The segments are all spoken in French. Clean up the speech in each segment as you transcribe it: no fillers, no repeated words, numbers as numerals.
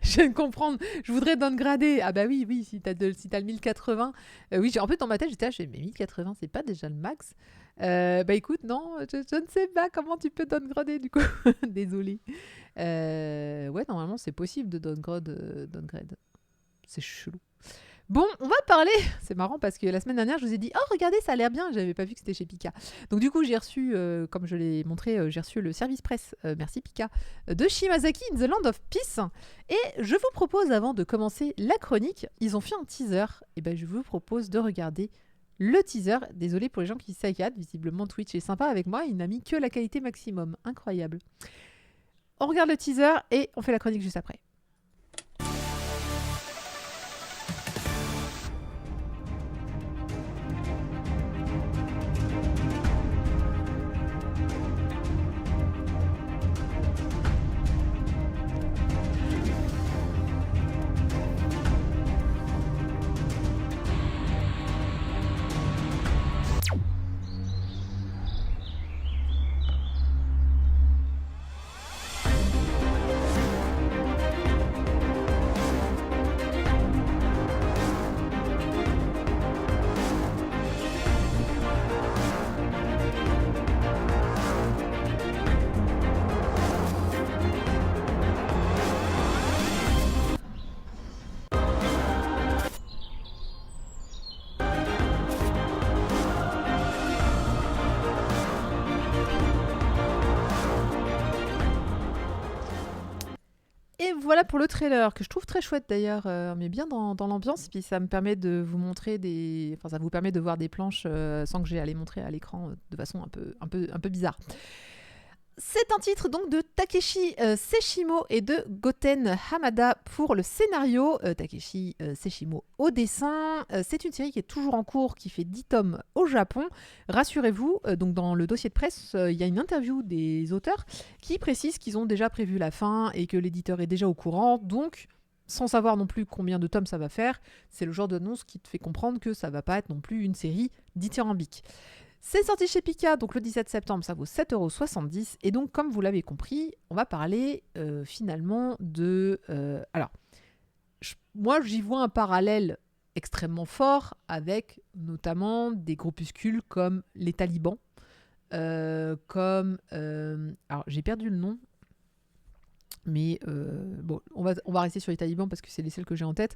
Je viens de comprendre. Je voudrais downgrader. Ah bah oui, si t'as le 1080. Oui, en fait, dans ma tête, j'étais là, je fais, mais 1080, c'est pas déjà le max. Bah écoute, non, je ne sais pas comment tu peux downgrader du coup. Désolée. Ouais, normalement, c'est possible de downgrade. C'est chelou. Bon, on va parler. C'est marrant parce que la semaine dernière, je vous ai dit, oh regardez, ça a l'air bien. J'avais pas vu que c'était chez Pika. Donc du coup, j'ai reçu, comme je l'ai montré, j'ai reçu le service presse. Merci Pika, de Shimazaki in the Land of Peace. Et je vous propose, avant de commencer la chronique, ils ont fait un teaser. Et ben, je vous propose de regarder le teaser. Désolé pour les gens qui saccadent. Visiblement, Twitch est sympa avec moi. Il n'a mis que la qualité maximum. Incroyable. On regarde le teaser et on fait la chronique juste après. Et voilà pour le trailer, que je trouve très chouette d'ailleurs, mais bien dans l'ambiance. Puis ça me permet de vous montrer des. Enfin, ça vous permet de voir des planches sans que j'ai à les montrer à l'écran de façon un peu bizarre. C'est un titre donc de Takeshi Seshimo et de Goten Hamada pour le scénario. Takeshi Seshimo au dessin. C'est une série qui est toujours en cours, qui fait 10 tomes au Japon. Rassurez-vous, donc dans le dossier de presse, il y a une interview des auteurs qui précisent qu'ils ont déjà prévu la fin et que l'éditeur est déjà au courant. Donc, sans savoir non plus combien de tomes ça va faire, c'est le genre d'annonce qui te fait comprendre que ça va pas être non plus une série dithyrambique. C'est sorti chez Pika, donc le 17 septembre, ça vaut 7,70 €. Et donc, comme vous l'avez compris, on va parler finalement de... alors, moi, j'y vois un parallèle extrêmement fort avec notamment des groupuscules comme les talibans, comme... alors, j'ai perdu le nom, mais bon, on va rester sur les talibans parce que c'est les seuls que j'ai en tête.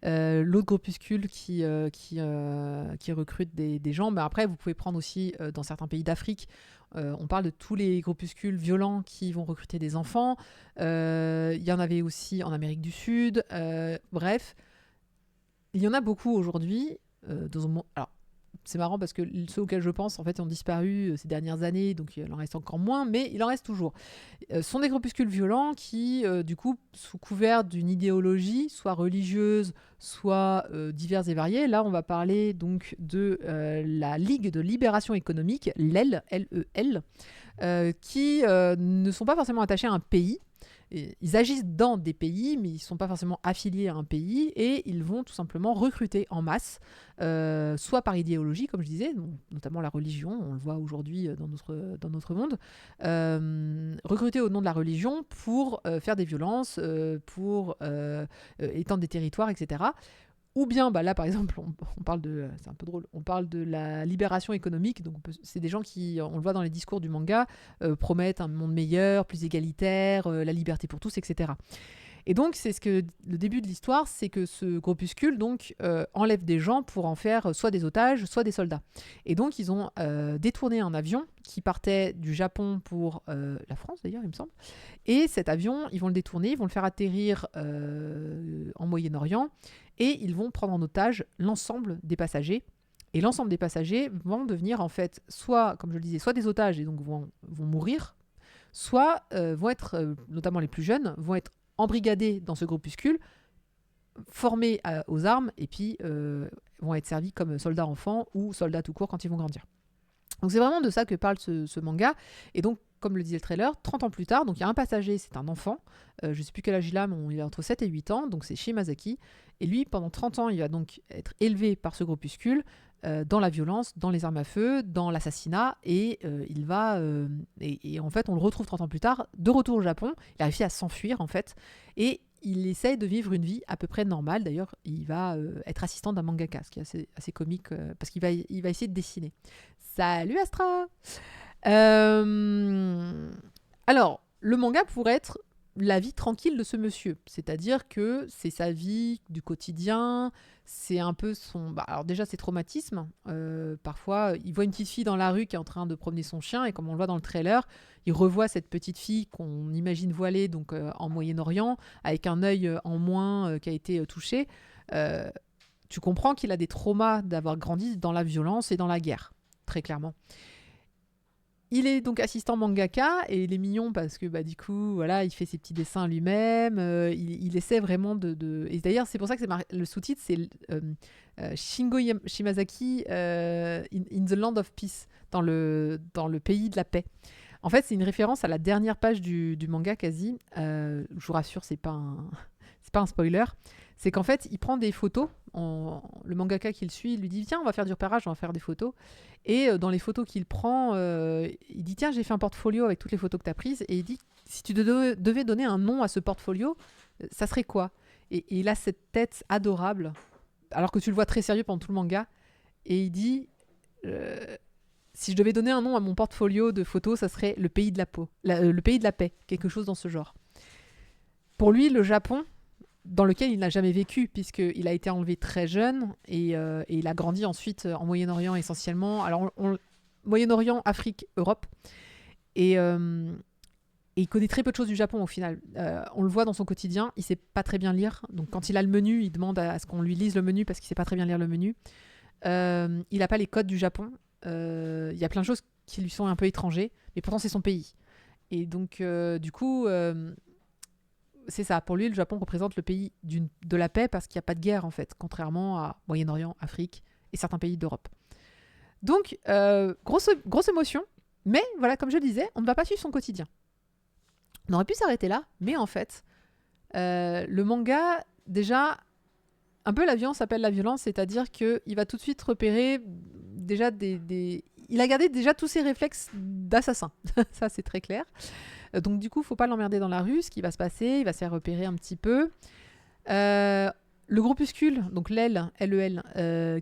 L'autre groupuscule qui recrute des gens, mais après vous pouvez prendre aussi dans certains pays d'Afrique, on parle de tous les groupuscules violents qui vont recruter des enfants. Il y en avait aussi en Amérique du Sud. Bref, il y en a beaucoup aujourd'hui. Alors, c'est marrant parce que ceux auxquels je pense en fait ont disparu ces dernières années, donc il en reste encore moins, mais il en reste toujours. Ce sont des groupuscules violents qui, du coup, sous couvert d'une idéologie, soit religieuse, soit diverses et variées. Là, on va parler donc de la Ligue de libération économique, l'EL, L-E-L, qui ne sont pas forcément attachés à un pays. Ils agissent dans des pays, mais ils ne sont pas forcément affiliés à un pays, et ils vont tout simplement recruter en masse, soit par idéologie, comme je disais, notamment la religion, on le voit aujourd'hui dans notre monde, recruter au nom de la religion pour faire des violences, pour étendre des territoires, etc. Ou bien, bah là par exemple, on parle de, c'est un peu drôle, on parle de la libération économique. Donc c'est des gens qui, on le voit dans les discours du manga, promettent un monde meilleur, plus égalitaire, la liberté pour tous, etc. Et donc c'est ce que le début de l'histoire, c'est que ce groupuscule donc enlève des gens pour en faire soit des otages, soit des soldats. Et donc ils ont détourné un avion qui partait du Japon pour la France d'ailleurs, il me semble. Et cet avion, ils vont le détourner, ils vont le faire atterrir en Moyen-Orient, et ils vont prendre en otage l'ensemble des passagers. Et l'ensemble des passagers vont devenir en fait soit, comme je le disais, soit des otages et donc vont mourir, soit vont être, notamment les plus jeunes, vont être embrigadés dans ce groupuscule, formés aux armes, et puis vont être servis comme soldats enfants ou soldats tout court quand ils vont grandir. Donc c'est vraiment de ça que parle ce manga. Et donc, comme le disait le trailer, 30 ans plus tard, donc il y a un passager, c'est un enfant, je ne sais plus quel âge il a, mais il a entre 7 et 8 ans, donc c'est Shimazaki. Et lui, pendant 30 ans, il va donc être élevé par ce groupuscule. dans la violence, dans les armes à feu, dans l'assassinat, et il va et en fait on le retrouve 30 ans plus tard, de retour au Japon. Il a réussi à s'enfuir en fait, et il essaye de vivre une vie à peu près normale. D'ailleurs, il va être assistant d'un mangaka, ce qui est assez comique, parce il va essayer de dessiner. Salut Astra. Alors, le manga pourrait être la vie tranquille de ce monsieur. C'est-à-dire que c'est sa vie du quotidien, c'est un peu son... alors déjà, ses traumatismes. Parfois, il voit une petite fille dans la rue qui est en train de promener son chien, et comme on le voit dans le trailer, il revoit cette petite fille qu'on imagine voilée donc, en Moyen-Orient, avec un œil en moins qui a été touché. Tu comprends qu'il a des traumas d'avoir grandi dans la violence et dans la guerre, très clairement. Il est donc assistant mangaka, et il est mignon parce que du coup voilà, il fait ses petits dessins lui-même, il essaie vraiment et d'ailleurs c'est pour ça que le sous-titre c'est Shingo Shimazaki in the Land of Peace, dans le pays de la paix. En fait, c'est une référence à la dernière page du manga quasi. Je vous rassure, c'est pas un spoiler. C'est qu'en fait, il prend des photos. Le mangaka qui le suit, il lui dit tiens, on va faire du repérage, on va faire des photos. Et dans les photos qu'il prend, il dit tiens, j'ai fait un portfolio avec toutes les photos que tu as prises. Et il dit si tu devais donner un nom à ce portfolio, ça serait quoi? Et il a cette tête adorable, alors que tu le vois très sérieux pendant tout le manga. Et il dit si je devais donner un nom à mon portfolio de photos, ça serait le pays de le pays de la paix, quelque chose dans ce genre. Pour lui, le Japon, dans lequel il n'a jamais vécu, puisqu'il a été enlevé très jeune, et il a grandi ensuite en Moyen-Orient essentiellement. Alors, Moyen-Orient, Afrique, Europe. Et il connaît très peu de choses du Japon au final. On le voit dans son quotidien, il ne sait pas très bien lire. Donc quand il a le menu, il demande à ce qu'on lui lise le menu parce qu'il ne sait pas très bien lire le menu. Il n'a pas les codes du Japon. Il y a plein de choses qui lui sont un peu étrangers, mais pourtant c'est son pays. Et donc, du coup... c'est ça, pour lui, le Japon représente le pays de la paix parce qu'il n'y a pas de guerre, en fait, contrairement à Moyen-Orient, Afrique et certains pays d'Europe. Donc, grosse émotion, mais voilà, comme je le disais, on ne va pas suivre son quotidien. On aurait pu s'arrêter là, mais en fait, le manga, déjà, un peu la violence s'appelle la violence, c'est-à-dire qu'il va tout de suite repérer déjà il a gardé déjà tous ses réflexes d'assassin, ça c'est très clair. Donc du coup, faut pas l'emmerder dans la rue. Ce qui va se passer, il va se faire repérer un petit peu. Le groupuscule, donc l'EL,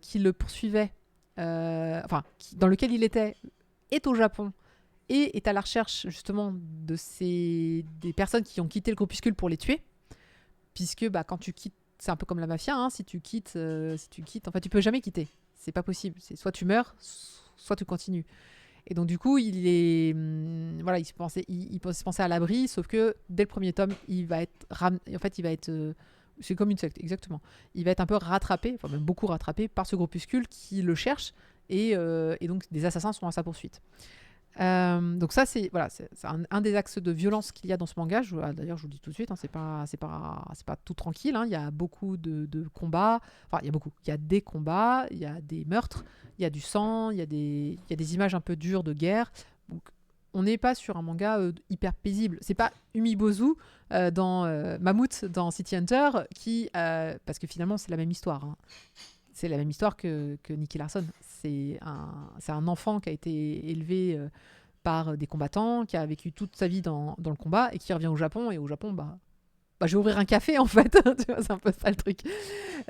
qui le poursuivait, dans lequel il était, est au Japon et est à la recherche justement des personnes qui ont quitté le groupuscule pour les tuer. Puisque quand tu quittes, c'est un peu comme la mafia, hein, si tu quittes, en fait, tu peux jamais quitter. C'est pas possible. C'est soit tu meurs, soit tu continues. Et donc du coup, il se pensait à l'abri, sauf que dès le premier tome, il va être c'est comme une secte, exactement. Il va être un peu rattrapé, enfin même beaucoup rattrapé par ce groupuscule qui le cherche, et donc des assassins sont à sa poursuite. Donc ça, c'est un des axes de violence qu'il y a dans ce manga. D'ailleurs, je vous le dis tout de suite, hein, c'est pas tout tranquille, hein. Il y a beaucoup de combats. Enfin, il y a des combats, il y a des meurtres, il y a du sang, il y a des images un peu dures de guerre. Donc, on n'est pas sur un manga hyper paisible. C'est pas Umibozu dans Mammouth dans City Hunter parce que finalement, c'est la même histoire, hein. C'est la même histoire que Nicky Larson. C'est un enfant qui a été élevé par des combattants, qui a vécu toute sa vie dans le combat et qui revient au Japon. Et au Japon, je vais ouvrir un café en fait. Tu vois, c'est un peu ça le truc.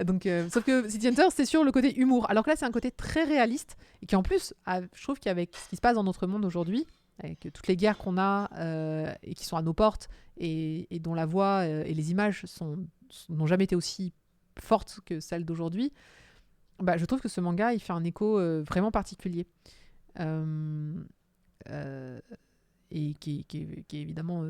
Donc, sauf que City Hunter, c'est sur le côté humour. Alors que là, c'est un côté très réaliste et qui en plus, je trouve qu'avec ce qui se passe dans notre monde aujourd'hui, avec toutes les guerres qu'on a et qui sont à nos portes et dont la voix et les images n'ont jamais été aussi fortes que celles d'aujourd'hui, je trouve que ce manga, il fait un écho vraiment particulier. Et qui est évidemment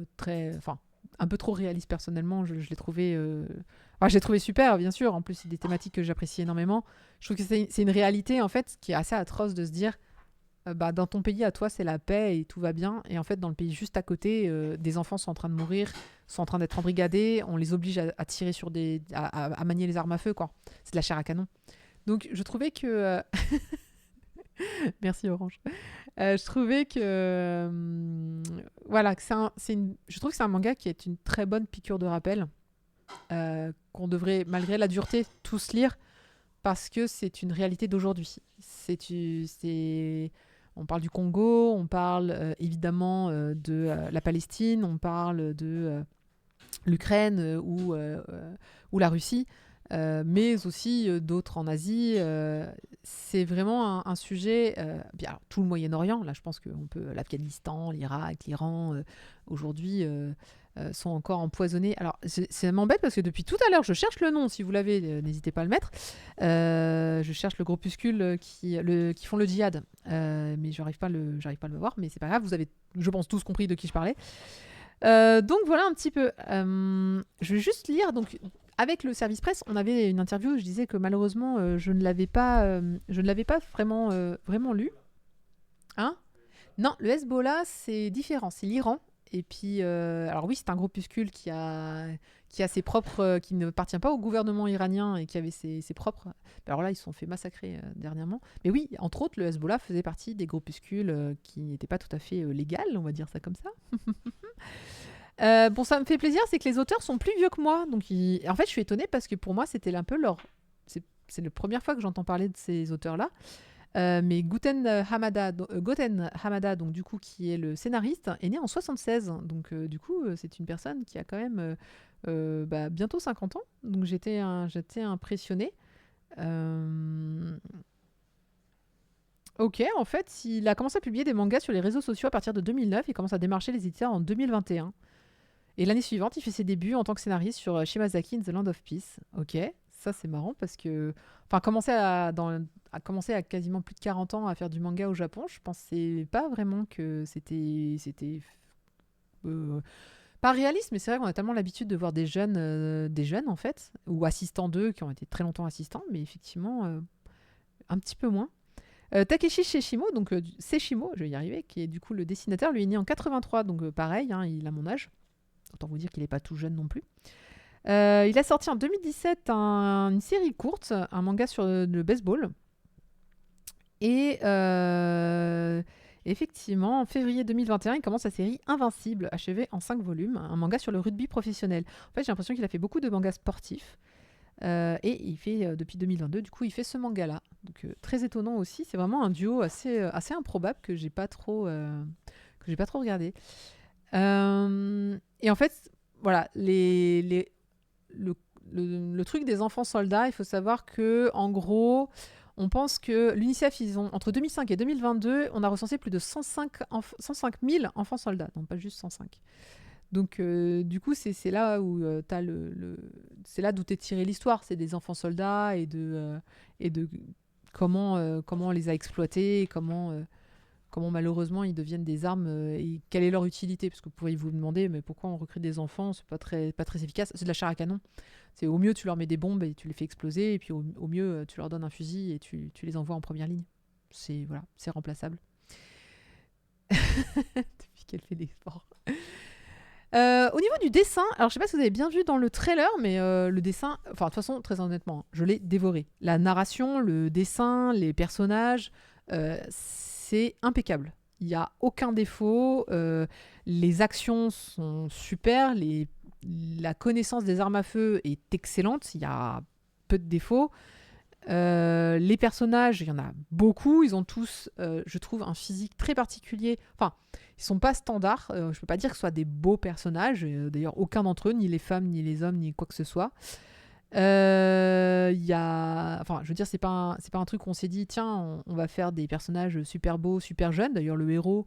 un peu trop réaliste personnellement. Je l'ai trouvé... je l'ai trouvé super, bien sûr. En plus, c'est des thématiques que j'apprécie énormément. Je trouve que c'est une réalité, en fait, qui est assez atroce de se dire dans ton pays, à toi, c'est la paix et tout va bien. Et en fait, dans le pays juste à côté, des enfants sont en train de mourir, sont en train d'être embrigadés. On les oblige à tirer sur à manier les armes à feu, quoi. C'est de la chair à canon. Donc, je trouvais que... Merci Orange. Je trouvais que... je trouve que c'est un manga qui est une très bonne piqûre de rappel, qu'on devrait, malgré la dureté, tous lire, parce que c'est une réalité d'aujourd'hui. On parle du Congo, on parle évidemment de la Palestine, on parle de l'Ukraine ou la Russie, mais aussi d'autres en Asie. C'est vraiment un sujet, bien, alors, tout le Moyen-Orient, là je pense qu'on peut, l'Afghanistan, l'Irak, l'Iran, aujourd'hui sont encore empoisonnés. Alors ça m'embête parce que depuis tout à l'heure, je cherche le nom, si vous l'avez, n'hésitez pas à le mettre. Je cherche le groupuscule qui font le djihad, mais j'arrive pas à le voir, mais c'est pas grave, vous avez, je pense, tous compris de qui je parlais. Donc voilà un petit peu. Je vais juste lire. Donc avec le service presse, on avait une interview où je disais que malheureusement je ne l'avais pas vraiment lu. Hein? Non, le Hezbollah c'est différent, c'est l'Iran. Et puis alors oui, c'est un groupuscule qui a ses propres, qui ne appartient pas au gouvernement iranien et qui avait ses propres. Alors là, ils se sont fait massacrer dernièrement. Mais oui, entre autres, le Hezbollah faisait partie des groupuscules qui n'étaient pas tout à fait légales, on va dire ça comme ça. Bon, ça me fait plaisir, c'est que les auteurs sont plus vieux que moi. Donc en fait, je suis étonnée parce que pour moi, c'était un peu leur... C'est la première fois que j'entends parler de ces auteurs-là. Mais Goten Hamada, donc du coup, qui est le scénariste, est né en 76. Donc du coup, c'est une personne qui a quand même bientôt 50 ans. Donc j'étais impressionnée. Ok, en fait, il a commencé à publier des mangas sur les réseaux sociaux à partir de 2009 et commence à démarcher les éditeurs en 2021. Et l'année suivante, il fait ses débuts en tant que scénariste sur Shimazaki in the Land of Peace. Ok, ça c'est marrant parce que... Enfin, commencer à quasiment plus de 40 ans à faire du manga au Japon, je pensais pas vraiment que c'était pas réaliste, mais c'est vrai qu'on a tellement l'habitude de voir des jeunes en fait, ou assistants d'eux qui ont été très longtemps assistants, mais effectivement un petit peu moins. Takeshi Seshimo, donc Seshimo, je vais y arriver, qui est du coup le dessinateur, lui est né en 83, donc pareil, hein, il a mon âge. Autant vous dire qu'il n'est pas tout jeune non plus. Il a sorti en 2017 une série courte, un manga sur le baseball. Et effectivement, en février 2021, il commence sa série Invincible, achevée en 5 volumes, un manga sur le rugby professionnel. En fait, j'ai l'impression qu'il a fait beaucoup de mangas sportifs. Et il fait, depuis 2022, du coup, il fait ce manga-là. Donc, très étonnant aussi. C'est vraiment un duo assez improbable que j'ai pas trop regardé. Et en fait, voilà, le truc des enfants soldats, il faut savoir que, en gros, on pense que l'UNICEF, entre 2005 et 2022, on a recensé plus de 105 000 enfants soldats, non pas juste 105. Donc, du coup, c'est là où c'est là d'où t'es tiré l'histoire, c'est des enfants soldats et de comment on les a exploités, et comment malheureusement ils deviennent des armes et quelle est leur utilité, parce que vous pourriez vous demander mais pourquoi on recrute des enfants, c'est pas très efficace, c'est de la chair à canon. C'est au mieux tu leur mets des bombes et tu les fais exploser, et puis au mieux tu leur donnes un fusil et tu les envoies en première ligne. C'est remplaçable. Depuis qu'elle fait des sports. Au niveau du dessin, alors je sais pas si vous avez bien vu dans le trailer, mais le dessin, enfin de toute façon très honnêtement, je l'ai dévoré. La narration, le dessin, les personnages, c'est impeccable. Il n'y a aucun défaut. Les actions sont super. La connaissance des armes à feu est excellente. Il y a peu de défauts. Les personnages, il y en a beaucoup. Ils ont tous, je trouve, un physique très particulier. Enfin, ils sont pas standards. Je peux pas dire que ce soit des beaux personnages. D'ailleurs, aucun d'entre eux, ni les femmes, ni les hommes, ni quoi que ce soit. Enfin, je veux dire, c'est pas un truc où on s'est dit tiens, on va faire des personnages super beaux, super jeunes. D'ailleurs, le héros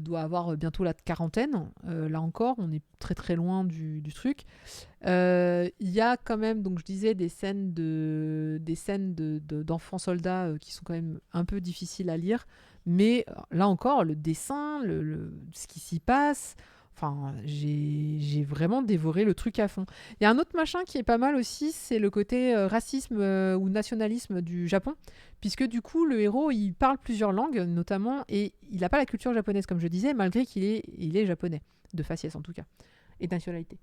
doit avoir bientôt la quarantaine. Là encore, on est très très loin du truc. Il y a quand même, donc je disais, des scènes d'enfants soldats qui sont quand même un peu difficiles à lire. Mais là encore, le dessin, ce qui s'y passe, enfin, j'ai vraiment dévoré le truc à fond. Il y a un autre machin qui est pas mal aussi, c'est le côté racisme ou nationalisme du Japon, puisque du coup, le héros, il parle plusieurs langues, notamment, et il n'a pas la culture japonaise, comme je disais, malgré qu'il est japonais, de faciès en tout cas, et de nationalité.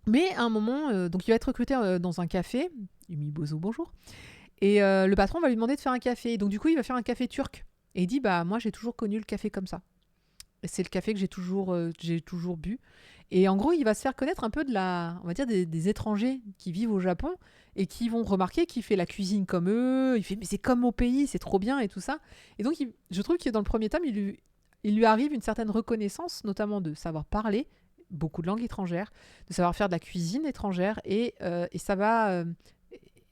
Mais à un moment, donc il va être recruté dans un café, Umibozo, bonjour, et le patron va lui demander de faire un café, donc du coup, il va faire un café turc, et il dit, bah moi, j'ai toujours connu le café comme ça. C'est le café que j'ai toujours bu. Et en gros, il va se faire connaître un peu on va dire des étrangers qui vivent au Japon et qui vont remarquer qu'il fait la cuisine comme eux. Il fait, mais c'est comme mon pays, c'est trop bien et tout ça. Et donc, je trouve que dans le premier tome, il lui arrive une certaine reconnaissance, notamment de savoir parler beaucoup de langues étrangères, de savoir faire de la cuisine étrangère et ça va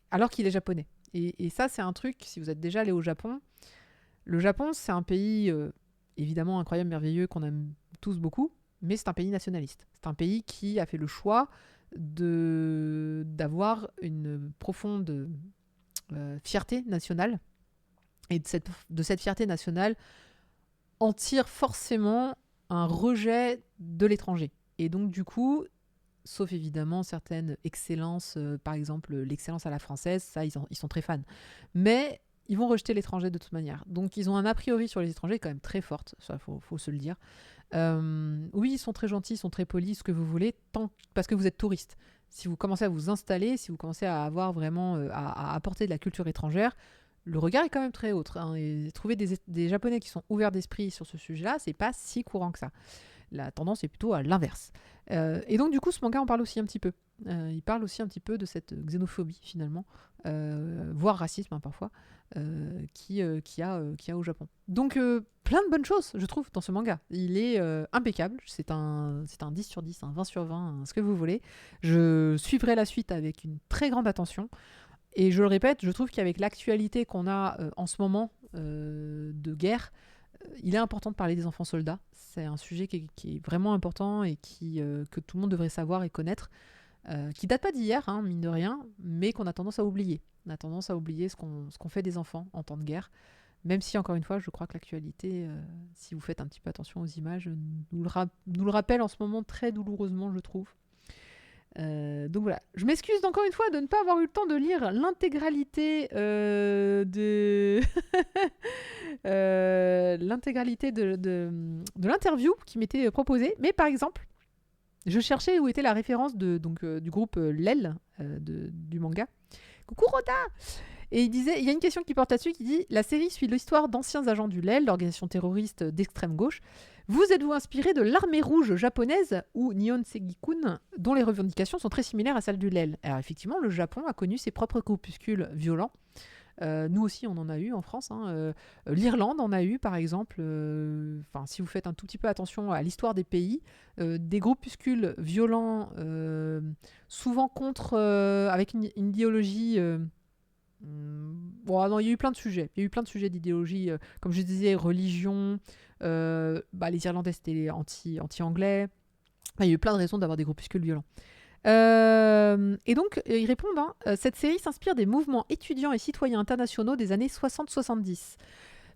alors qu'il est japonais. Et ça, c'est un truc, si vous êtes déjà allé au Japon, le Japon, c'est un pays évidemment incroyable, merveilleux, qu'on aime tous beaucoup, mais c'est un pays nationaliste. C'est un pays qui a fait le choix d'avoir une profonde fierté nationale. Et de cette fierté nationale en tire forcément un rejet de l'étranger. Et donc, du coup, sauf évidemment certaines excellences, par exemple l'excellence à la française, ça, ils sont très fans. Mais ils vont rejeter l'étranger de toute manière. Donc, ils ont un a priori sur les étrangers quand même très forte, ça, faut se le dire. Oui, ils sont très gentils, ils sont très polis, ce que vous voulez, parce que vous êtes touriste. Si vous commencez à vous installer, si vous commencez à avoir vraiment à apporter de la culture étrangère, le regard est quand même très haut. Hein, et trouver des Japonais qui sont ouverts d'esprit sur ce sujet-là, c'est pas si courant que ça. La tendance est plutôt à l'inverse. Et donc, du coup, ce manga en parle aussi un petit peu. Il parle aussi un petit peu de cette xénophobie, finalement, voire racisme, hein, parfois, qu'il y a au Japon. Donc, plein de bonnes choses, je trouve, dans ce manga. Il est impeccable. C'est un 10 sur 10, un 20 sur 20, ce que vous voulez. Je suivrai la suite avec une très grande attention. Et je le répète, je trouve qu'avec l'actualité qu'on a en ce moment de guerre, il est important de parler des enfants soldats. C'est un sujet qui est vraiment important et que tout le monde devrait savoir et connaître, qui date pas d'hier, hein, mine de rien, mais qu'on a tendance à oublier. On a tendance à oublier ce qu'on fait des enfants en temps de guerre, même si, encore une fois, je crois que l'actualité, si vous faites un petit peu attention aux images, nous le rappelle en ce moment très douloureusement, je trouve. Donc voilà, je m'excuse encore une fois de ne pas avoir eu le temps de lire l'intégralité l'intégralité de l'interview qui m'était proposée. Mais par exemple, je cherchais où était la référence du groupe LEL du manga. Coucou Rota. Et il y a une question qui porte là-dessus qui dit: la série suit l'histoire d'anciens agents du LEL, l'organisation terroriste d'extrême gauche. Vous êtes-vous inspiré de l'armée rouge japonaise ou Nihon Seikun, dont les revendications sont très similaires à celles du LEL? Alors effectivement, le Japon a connu ses propres groupuscules violents. Nous aussi, on en a eu en France. Hein. L'Irlande en a eu, par exemple. Si vous faites un tout petit peu attention à l'histoire des pays, des groupuscules violents, souvent avec une idéologie. Bon, non, il y a eu plein de sujets. Il y a eu plein de sujets d'idéologie, comme je disais, religion. Les Irlandais c'était anti-anglais. Il y a eu plein de raisons d'avoir des groupuscules violents. Et donc, ils répondent, cette série s'inspire des mouvements étudiants et citoyens internationaux des années 60-70.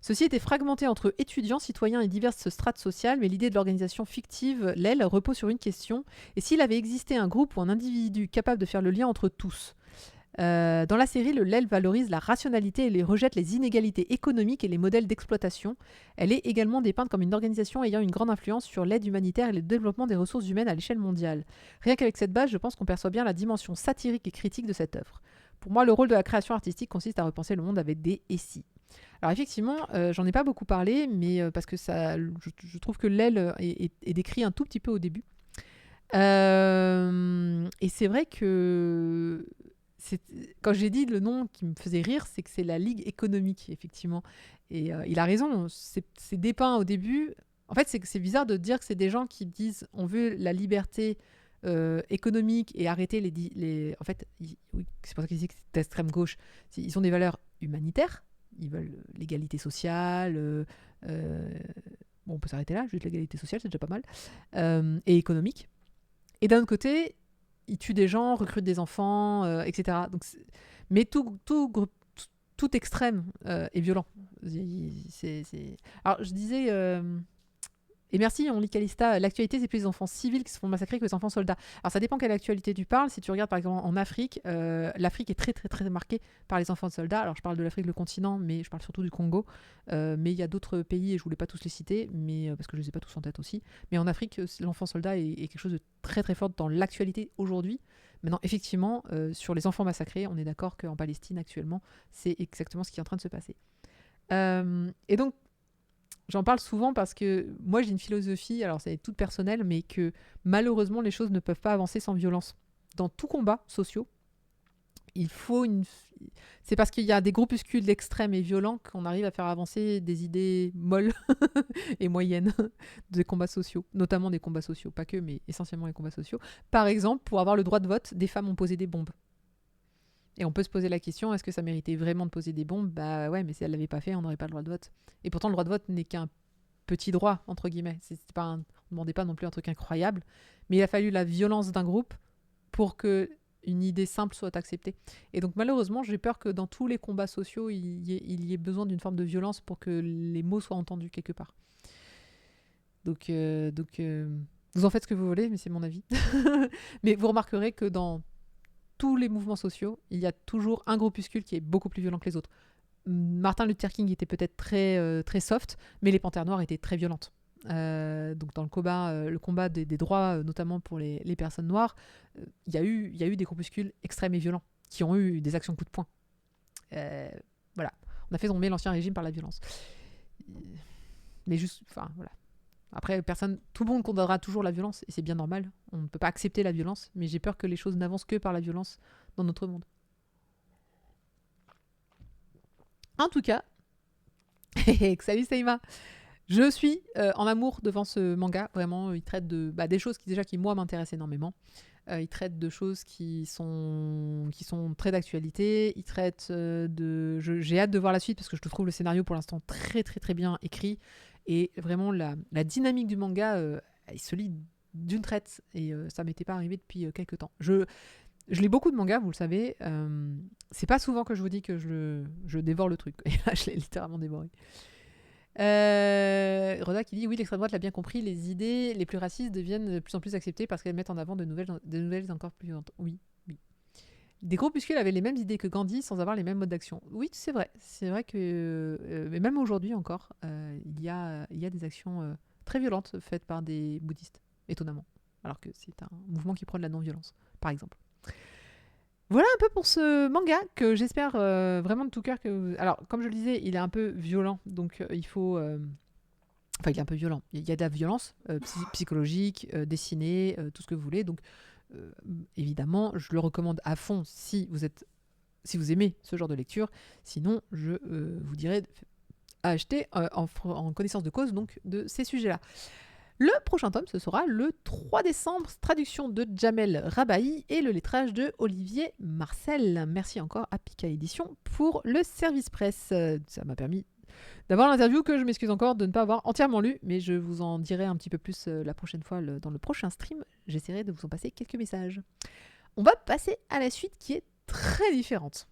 Ceci était fragmenté entre étudiants, citoyens et diverses strates sociales, mais l'idée de l'organisation fictive, l'EL, repose sur une question: et s'il avait existé un groupe ou un individu capable de faire le lien entre tous? Dans la série, le LEL valorise la rationalité et rejette les inégalités économiques et les modèles d'exploitation. Elle est également dépeinte comme une organisation ayant une grande influence sur l'aide humanitaire et le développement des ressources humaines à l'échelle mondiale. Rien qu'avec cette base, je pense qu'on perçoit bien la dimension satirique et critique de cette œuvre. Pour moi, le rôle de la création artistique consiste à repenser le monde avec des « et si ». Alors effectivement, j'en ai pas beaucoup parlé, mais parce que je trouve que LEL est décrit un tout petit peu au début. Et c'est vrai que... Quand j'ai dit le nom qui me faisait rire, c'est que c'est la Ligue économique, effectivement. Et il a raison, c'est dépeint au début. En fait, c'est bizarre de dire que c'est des gens qui disent on veut la liberté économique et arrêter En fait, oui, c'est pour ça qu'ils disent que c'est d'extrême gauche. Ils ont des valeurs humanitaires, ils veulent l'égalité sociale. Bon, on peut s'arrêter là, juste l'égalité sociale, c'est déjà pas mal. Et économique. Et d'un autre côté, ils tuent des gens, recrutent des enfants, etc. Donc, mais tout extrême est violent. Alors, je disais... Et merci, on lit Calista. L'actualité, c'est plus les enfants civils qui se font massacrer que les enfants soldats. Alors, ça dépend quelle actualité tu parles. Si tu regardes, par exemple, en Afrique, l'Afrique est très, très, très marquée par les enfants de soldats. Alors, je parle de l'Afrique, le continent, mais je parle surtout du Congo. Mais il y a d'autres pays, et je voulais pas tous les citer, parce que je les ai pas tous en tête aussi. Mais en Afrique, l'enfant soldat est quelque chose de très, très fort dans l'actualité aujourd'hui. Maintenant, effectivement, sur les enfants massacrés, on est d'accord qu'en Palestine, actuellement, c'est exactement ce qui est en train de se passer. Et donc, j'en parle souvent parce que moi j'ai une philosophie, alors c'est toute personnelle, mais que malheureusement les choses ne peuvent pas avancer sans violence. Dans tout combat social, il faut une. C'est parce qu'il y a des groupuscules extrêmes et violents qu'on arrive à faire avancer des idées molles et moyennes des combats sociaux, notamment des combats sociaux, pas que, mais essentiellement les combats sociaux. Par exemple, pour avoir le droit de vote, des femmes ont posé des bombes. Et on peut se poser la question, est-ce que ça méritait vraiment de poser des bombes? Bah ouais, mais si elle l'avait pas fait, on n'aurait pas le droit de vote. Et pourtant, le droit de vote n'est qu'un petit droit, entre guillemets. On ne demandait pas non plus un truc incroyable, mais il a fallu la violence d'un groupe pour que une idée simple soit acceptée. Et donc malheureusement, j'ai peur que dans tous les combats sociaux, il y ait besoin d'une forme de violence pour que les mots soient entendus quelque part. Donc, vous en faites ce que vous voulez, mais c'est mon avis. Mais vous remarquerez que dans tous les mouvements sociaux, il y a toujours un groupuscule qui est beaucoup plus violent que les autres. Martin Luther King était peut-être très soft, mais les Panthères Noires étaient très violentes. Donc dans le combat des droits, notamment pour les personnes noires, il y a eu des groupuscules extrêmes et violents qui ont eu des actions coup de poing. Voilà, on a fait tomber l'ancien régime par la violence. Mais juste, enfin voilà. Après, tout le monde condamnera toujours la violence, et c'est bien normal. On ne peut pas accepter la violence, mais j'ai peur que les choses n'avancent que par la violence dans notre monde. En tout cas, salut Saïma. Je suis en amour devant ce manga. Vraiment, il traite des choses qui moi m'intéressent énormément. Il traite de choses qui sont très d'actualité. Il traite j'ai hâte de voir la suite parce que je trouve le scénario pour l'instant très très très bien écrit. Et vraiment, la dynamique du manga est se lit d'une traite. Et ça m'était pas arrivé depuis quelques temps. Je lis beaucoup de mangas, vous le savez. C'est pas souvent que je vous dis que je dévore le truc. Et là, je l'ai littéralement dévoré. Roda qui dit oui, l'extrême droite l'a bien compris, les idées les plus racistes deviennent de plus en plus acceptées parce qu'elles mettent en avant de nouvelles encore plus violentes. Oui. Des groupuscules avaient les mêmes idées que Gandhi sans avoir les mêmes modes d'action. Oui, c'est vrai que mais même aujourd'hui encore, il y a des actions très violentes faites par des bouddhistes, étonnamment, alors que c'est un mouvement qui prône la non-violence, par exemple. Voilà un peu pour ce manga que j'espère vraiment de tout cœur que... Alors, comme je le disais, il est un peu violent, donc il faut... Enfin, il est un peu violent. Il y a de la violence psychologique, dessinée, tout ce que vous voulez. Donc, évidemment, je le recommande à fond si vous aimez ce genre de lecture. Sinon, je vous dirais à acheter en connaissance de cause donc, de ces sujets-là. Le prochain tome, ce sera le 3 décembre, traduction de Jamel Rabahi et le lettrage de Olivier Marcel. Merci encore à Pika Édition pour le service presse. Ça m'a permis d'avoir l'interview que je m'excuse encore de ne pas avoir entièrement lu, mais je vous en dirai un petit peu plus la prochaine fois dans le prochain stream. J'essaierai de vous en passer quelques messages. On va passer à la suite qui est très différente.